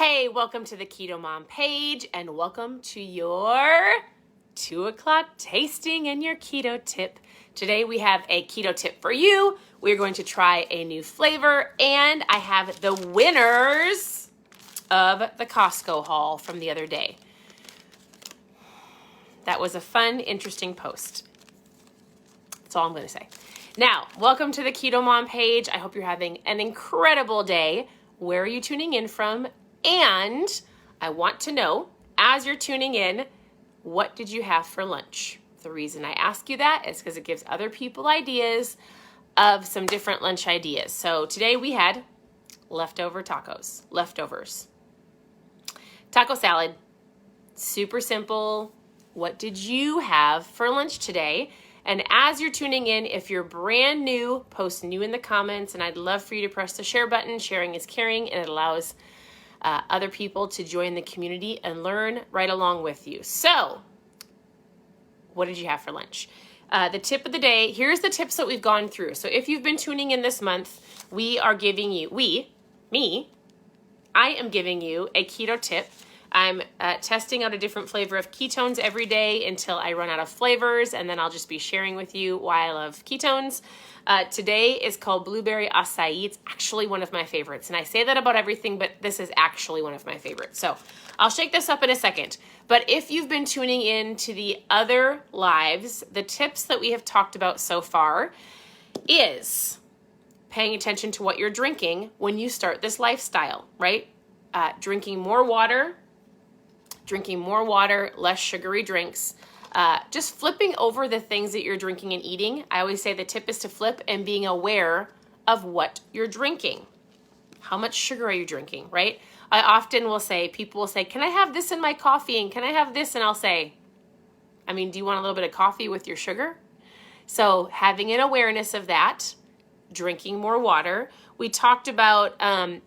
Hey, welcome to the Keto Mom page and welcome to your 2 o'clock tasting and your keto tip. Today we have a keto tip for you. We're going to try a new flavor and I have the winners of the Costco haul from the other day. That was a fun, interesting post. That's all I'm going to say. Now, welcome to the Keto Mom page. I hope you're having an incredible day. Where are you tuning in from? And I want to know, as you're tuning in, what did you have for lunch? The reason I ask you that is because it gives other people ideas of some different lunch ideas. So today we had leftovers. Taco salad, super simple. What did you have for lunch today? And as you're tuning in, if you're brand new, post new in the comments, and I'd love for you to press the share button. Sharing is caring, and it allows other people to join the community and learn right along with you. So, what did you have for lunch? The tip of the day, here's the tips that we've gone through. So if you've been tuning in this month, I am giving you a keto tip. I'm testing out a different flavor of ketones every day until I run out of flavors, and then I'll just be sharing with you why I love ketones. Today is called blueberry acai. It's actually one of my favorites, and I say that about everything, but this is actually one of my favorites. So I'll shake this up in a second. But if you've been tuning in to the other lives, the tips that we have talked about so far is paying attention to what you're drinking when you start this lifestyle, right? Drinking more water, less sugary drinks, just flipping over the things that you're drinking and eating. I always say the tip is to flip and being aware of what you're drinking. How much sugar are you drinking, right? I often will say, people will say, can I have this in my coffee? And can I have this? And I'll say, do you want a little bit of coffee with your sugar? So having an awareness of that, drinking more water. We talked about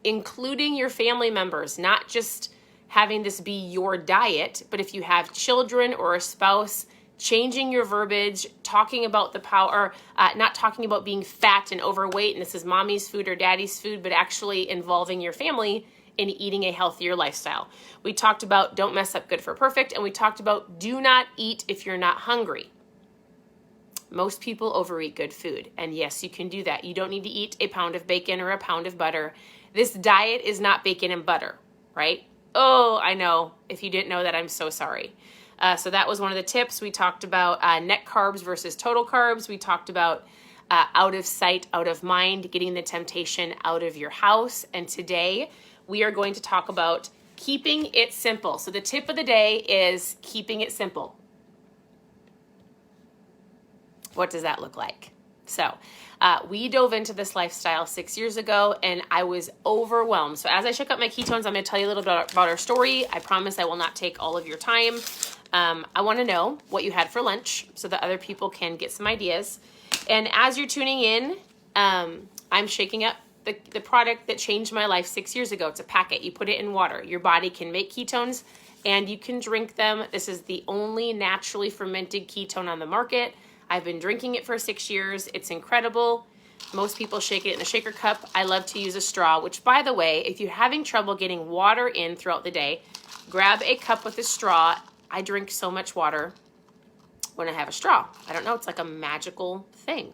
including your family members, not just having this be your diet, but if you have children or a spouse, changing your verbiage, talking about the power, not talking about being fat and overweight, and this is mommy's food or daddy's food, but actually involving your family in eating a healthier lifestyle. We talked about don't mess up good for perfect, and we talked about do not eat if you're not hungry. Most people overeat good food, and yes, you can do that. You don't need to eat a pound of bacon or a pound of butter. This diet is not bacon and butter, right? Oh, I know. If you didn't know that, I'm so sorry. So that was one of the tips. We talked about net carbs versus total carbs. We talked about out of sight, out of mind, getting the temptation out of your house. And today we are going to talk about keeping it simple. So the tip of the day is keeping it simple. What does that look like? So we dove into this lifestyle 6 years ago and I was overwhelmed. So as I shook up my ketones, I'm going to tell you a little bit about our story. I promise I will not take all of your time. I want to know what you had for lunch so that other people can get some ideas. And as you're tuning in, I'm shaking up the product that changed my life 6 years ago. It's a packet. You put it in water. Your body can make ketones and you can drink them. This is the only naturally fermented ketone on the market. I've been drinking it for 6 years. It's incredible. Most people shake it in a shaker cup. I love to use a straw, which by the way, if you're having trouble getting water in throughout the day, grab a cup with a straw. I drink so much water when I have a straw. I don't know, it's like a magical thing.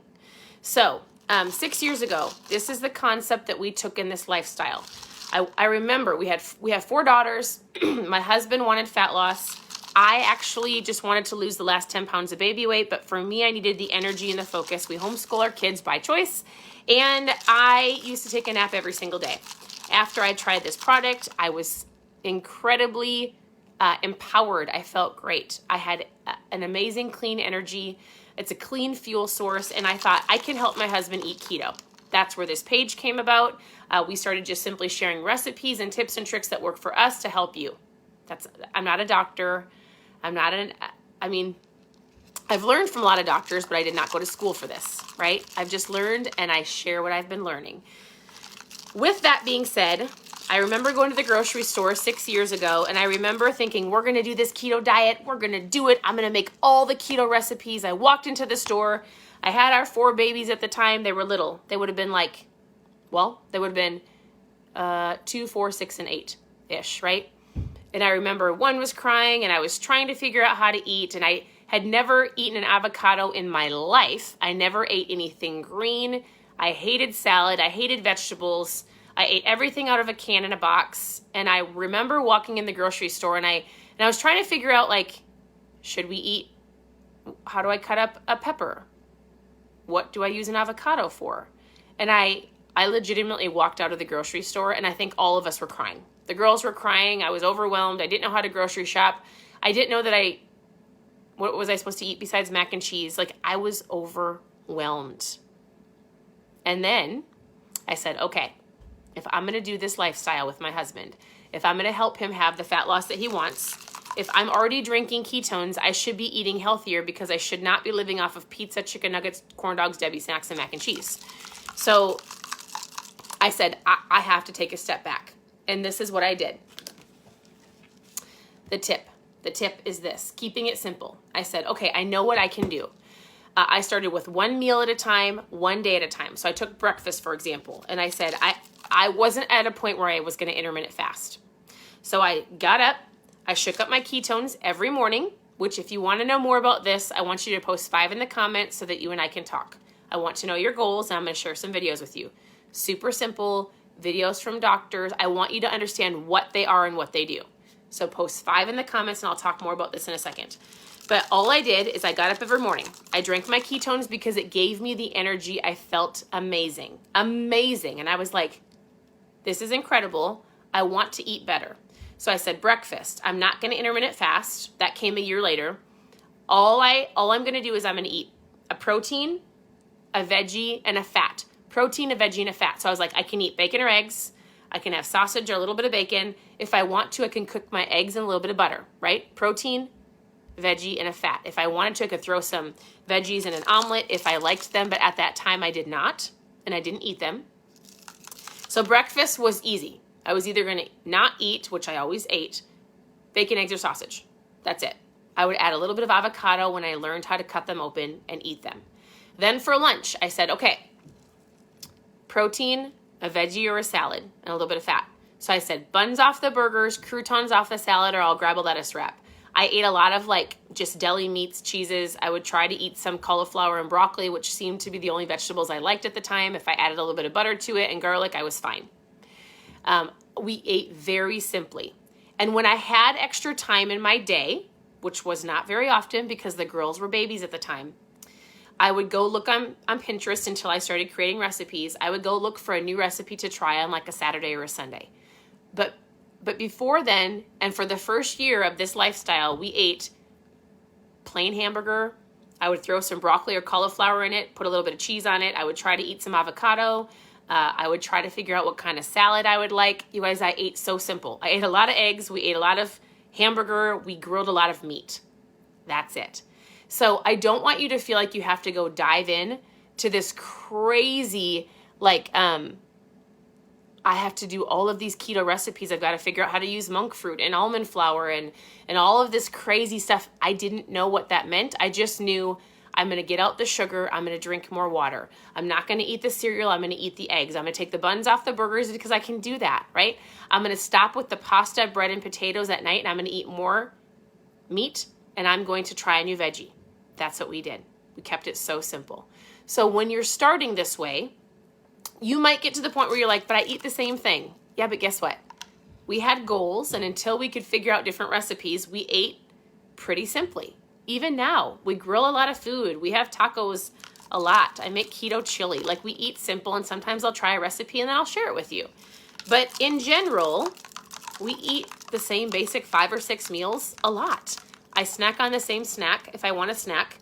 So 6 years ago, this is the concept that we took in this lifestyle. I remember we have 4 daughters. My husband wanted fat loss. I actually just wanted to lose the last 10 pounds of baby weight, but for me, I needed the energy and the focus. We homeschool our kids by choice, and I used to take a nap every single day. After I tried this product, I was incredibly empowered. I felt great. I had an amazing clean energy. It's a clean fuel source, and I thought I can help my husband eat keto. That's where this page came about. We started just simply sharing recipes and tips and tricks that work for us to help you. I'm not a doctor. I've learned from a lot of doctors, but I did not go to school for this, right? I've just learned and I share what I've been learning. With that being said, I remember going to the grocery store 6 years ago and I remember thinking, we're going to do this keto diet. We're going to do it. I'm going to make all the keto recipes. I walked into the store. I had our 4 babies at the time. They were little. They would have been 2, 4, 6, and 8. ish, right? And I remember one was crying and I was trying to figure out how to eat, and I had never eaten an avocado in my life. I never ate anything green. I hated salad. I hated vegetables. I ate everything out of a can in a box. And I remember walking in the grocery store and I was trying to figure out, like, should we eat, how do I cut up a pepper? What do I use an avocado for? And I legitimately walked out of the grocery store, and I think all of us were crying. The girls were crying. I was overwhelmed. I didn't know how to grocery shop. I didn't know that what was I supposed to eat besides mac and cheese? Like, I was overwhelmed. And then I said, okay, if I'm going to do this lifestyle with my husband, if I'm going to help him have the fat loss that he wants, if I'm already drinking ketones, I should be eating healthier, because I should not be living off of pizza, chicken nuggets, corn dogs, Debbie snacks, and mac and cheese. So I said, I have to take a step back. And this is what I did. The tip is this, keeping it simple. I said, okay, I know what I can do. I started with one meal at a time, one day at a time. So I took breakfast, for example, and I said, I wasn't at a point where I was going to intermittent fast. So I got up, I shook up my ketones every morning, which, if you want to know more about this, I want you to post 5 in the comments so that you and I can talk. I want to know your goals, and I'm going to share some videos with you. Super simple videos from doctors. I want you to understand what they are and what they do. So post 5 in the comments, and I'll talk more about this in a second. But all I did is I got up every morning. I drank my ketones because it gave me the energy. I felt amazing. Amazing. And I was like, this is incredible. I want to eat better. So I said, breakfast. I'm not going to intermittent fast. That came a year later. All I'm going to do is I'm going to eat a protein, a veggie, and a fat. Protein, a veggie, and a fat. So I was like, I can eat bacon or eggs. I can have sausage or a little bit of bacon. If I want to, I can cook my eggs in a little bit of butter, right? Protein, veggie, and a fat. If I wanted to, I could throw some veggies in an omelet if I liked them, but at that time I did not, and I didn't eat them. So breakfast was easy. I was either going to not eat, which I always ate, bacon, eggs, or sausage. That's it. I would add a little bit of avocado when I learned how to cut them open and eat them. Then for lunch, I said, okay, protein, a veggie or a salad, and a little bit of fat. So I said, buns off the burgers, croutons off the salad, or I'll grab a lettuce wrap. I ate a lot of just deli meats, cheeses. I would try to eat some cauliflower and broccoli, which seemed to be the only vegetables I liked at the time. If I added a little bit of butter to it and garlic, I was fine. We ate very simply. And when I had extra time in my day, which was not very often because the girls were babies at the time, I would go look on Pinterest until I started creating recipes. I would go look for a new recipe to try on a Saturday or a Sunday. But before then, and for the first year of this lifestyle, we ate plain hamburger. I would throw some broccoli or cauliflower in it, put a little bit of cheese on it. I would try to eat some avocado. I would try to figure out what kind of salad I would like. You guys, I ate so simple. I ate a lot of eggs. We ate a lot of hamburger. We grilled a lot of meat. That's it. So I don't want you to feel like you have to go dive in to this crazy, I have to do all of these keto recipes. I've got to figure out how to use monk fruit and almond flour and all of this crazy stuff. I didn't know what that meant. I just knew I'm going to get out the sugar. I'm going to drink more water. I'm not going to eat the cereal. I'm going to eat the eggs. I'm going to take the buns off the burgers because I can do that, right? I'm going to stop with the pasta, bread, and potatoes at night, and I'm going to eat more meat, and I'm going to try a new veggie. That's what we did. We kept it so simple. So when you're starting this way, you might get to the point where you're like, but I eat the same thing. Yeah, but guess what? We had goals, and until we could figure out different recipes, we ate pretty simply. Even now, we grill a lot of food. We have tacos a lot. I make keto chili. We eat simple, and sometimes I'll try a recipe and then I'll share it with you. But in general, we eat the same basic 5 or 6 meals a lot. I snack on the same snack if I want a snack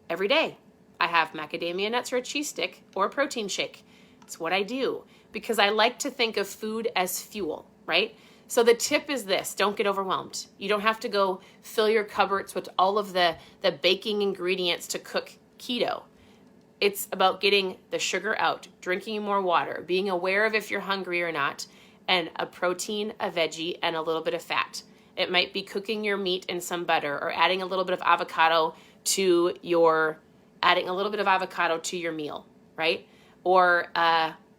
every day. I have macadamia nuts or a cheese stick or a protein shake. It's what I do because I like to think of food as fuel, right? So the tip is this: don't get overwhelmed. You don't have to go fill your cupboards with all of the baking ingredients to cook keto. It's about getting the sugar out, drinking more water, being aware of if you're hungry or not, and a protein, a veggie, and a little bit of fat. It might be cooking your meat in some butter or adding a little bit of avocado to your meal, right? Or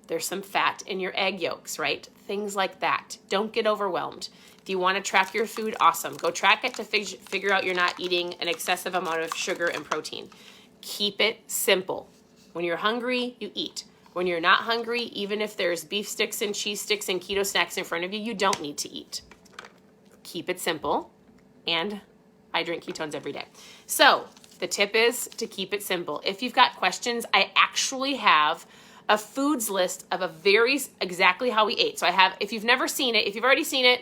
there's some fat in your egg yolks, right? things like that. Don't get overwhelmed. If you want to track your food, awesome. Go track it to figure out you're not eating an excessive amount of sugar and protein. Keep it simple. When you're hungry, you eat. When you're not hungry, even if there's beef sticks and cheese sticks and keto snacks in front of you, you don't need to eat. Keep it simple. And I drink ketones every day. So the tip is to keep it simple. If you've got questions, I actually have a foods list of exactly how we ate. So I have, if you've never seen it, if you've already seen it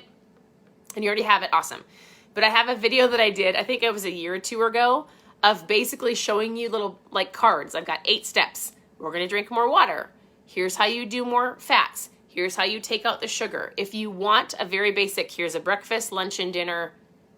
and you already have it, awesome. But I have a video that I did, I think it was a year or two ago, of basically showing you little like cards. I've got 8 steps. We're going to drink more water. Here's how you do more fats. Here's how you take out the sugar. If you want a very basic, here's a breakfast, lunch, and dinner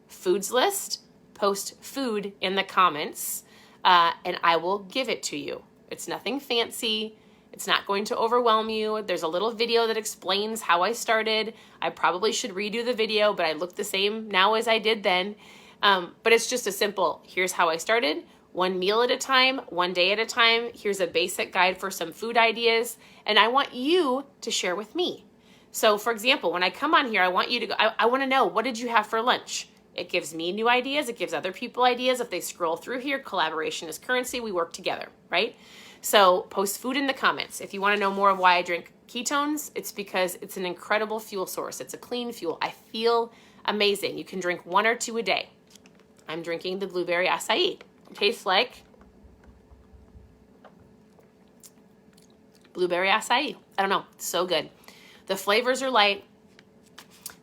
foods list, post food in the comments, and I will give it to you. It's nothing fancy. It's not going to overwhelm you. There's a little video that explains how I started. I probably should redo the video, but I look the same now as I did then. But it's just a simple, here's how I started, 1 meal at a time, 1 day at a time. Here's a basic guide for some food ideas, and I want you to share with me. So for example, when I come on here, I want you to go, I want to know, what did you have for lunch? It gives me new ideas. It gives other people ideas. If they scroll through here, collaboration is currency. We work together, right? So post food in the comments. If you want to know more of why I drink ketones, it's because it's an incredible fuel source. It's a clean fuel. I feel amazing. You can drink 1 or 2 a day. I'm drinking the blueberry acai. It tastes like blueberry acai. I don't know. It's so good. The flavors are light.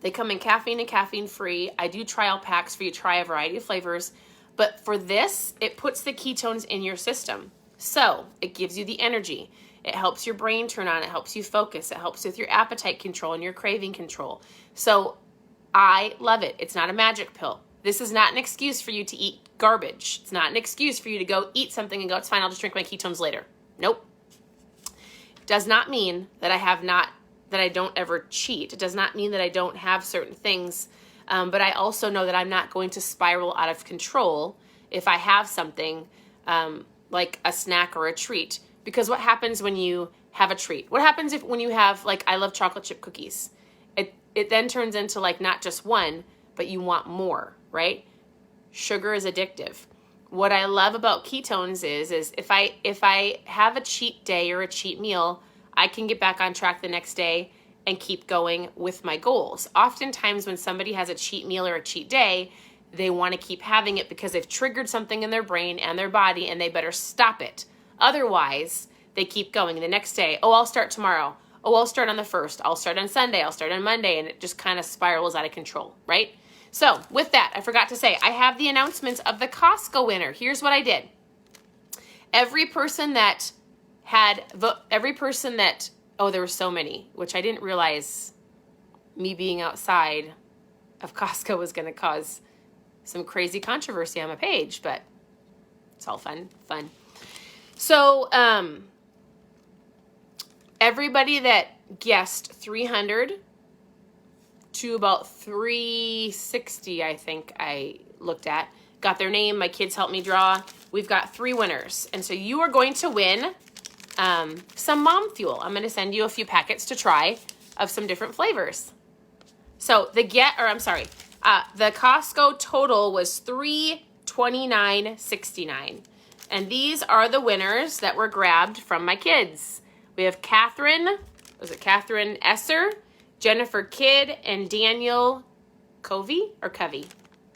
They come in caffeine and caffeine free. I do trial packs for you to try a variety of flavors. But for this, it puts the ketones in your system. So it gives you the energy. It helps your brain turn on. It helps you focus. It helps with your appetite control and your craving control. So I love it. It's not a magic pill. This is not an excuse for you to eat garbage. It's not an excuse for you to go eat something and go, it's fine, I'll just drink my ketones later. Nope. Does not mean that I don't ever cheat. It does not mean that I don't have certain things. But I also know that I'm not going to spiral out of control if I have something like a snack or a treat. Because what happens when you have a treat? What happens when you have, like, I love chocolate chip cookies. It then turns into like not just one, but you want more, right? Sugar is addictive. What I love about ketones is if I have a cheat day or a cheat meal, I can get back on track the next day and keep going with my goals. Oftentimes when somebody has a cheat meal or a cheat day, they want to keep having it because they've triggered something in their brain and their body and they better stop it. Otherwise, they keep going. The next day, oh, I'll start tomorrow. Oh, I'll start on the 1st. I'll start on Sunday. I'll start on Monday. And it just kind of spirals out of control, right? So with that, I forgot to say, I have the announcements of the Costco winner. Here's what I did. Every person that, oh, there were so many, which I didn't realize me being outside of Costco was going to cause some crazy controversy on my page, but it's all fun. So, everybody that guessed 300 to about 360, I think I looked at, got their name. My kids helped me draw. We've got 3 winners. And so you are going to win some mom fuel. I'm going to send you a few packets to try of some different flavors. So the Costco total was $329.69. And these are the winners that were grabbed from my kids. We have Catherine Esser, Jennifer Kidd, and Daniel Covey.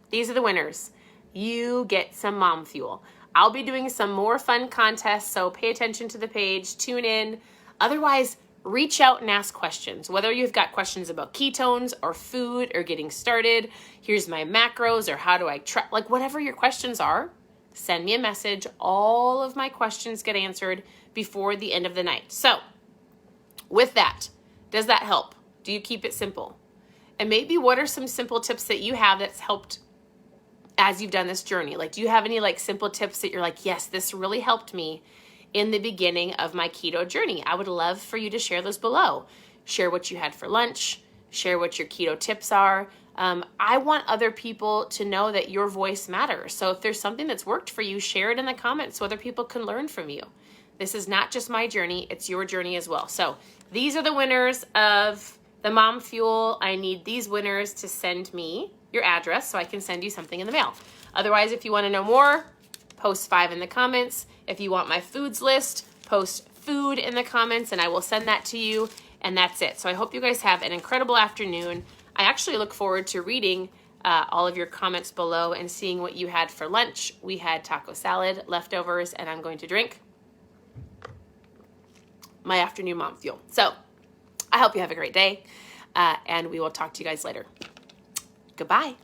These are the winners. You get some mom fuel. I'll be doing some more fun contests, so pay attention to the page, tune in. Otherwise, reach out and ask questions. Whether you've got questions about ketones or food or getting started, here's my macros or how do I track, like whatever your questions are, send me a message. All of my questions get answered before the end of the night. So with that, does that help? Do you keep it simple? And maybe what are some simple tips that you have that's helped as you've done this journey? Like, do you have any like simple tips that you're like, yes, this really helped me in the beginning of my keto journey? I would love for you to share those below. Share what you had for lunch. Share what your keto tips are. I want other people to know that your voice matters. So if there's something that's worked for you, share it in the comments so other people can learn from you. This is not just my journey, it's your journey as well. So these are the winners of The Mom Fuel, I need these winners to send me your address so I can send you something in the mail. Otherwise, if you want to know more, post 5 in the comments. If you want my foods list, post food in the comments and I will send that to you. And that's it. So I hope you guys have an incredible afternoon. I actually look forward to reading all of your comments below and seeing what you had for lunch. We had taco salad, leftovers, and I'm going to drink my afternoon Mom Fuel. So I hope you have a great day, and we will talk to you guys later. Goodbye.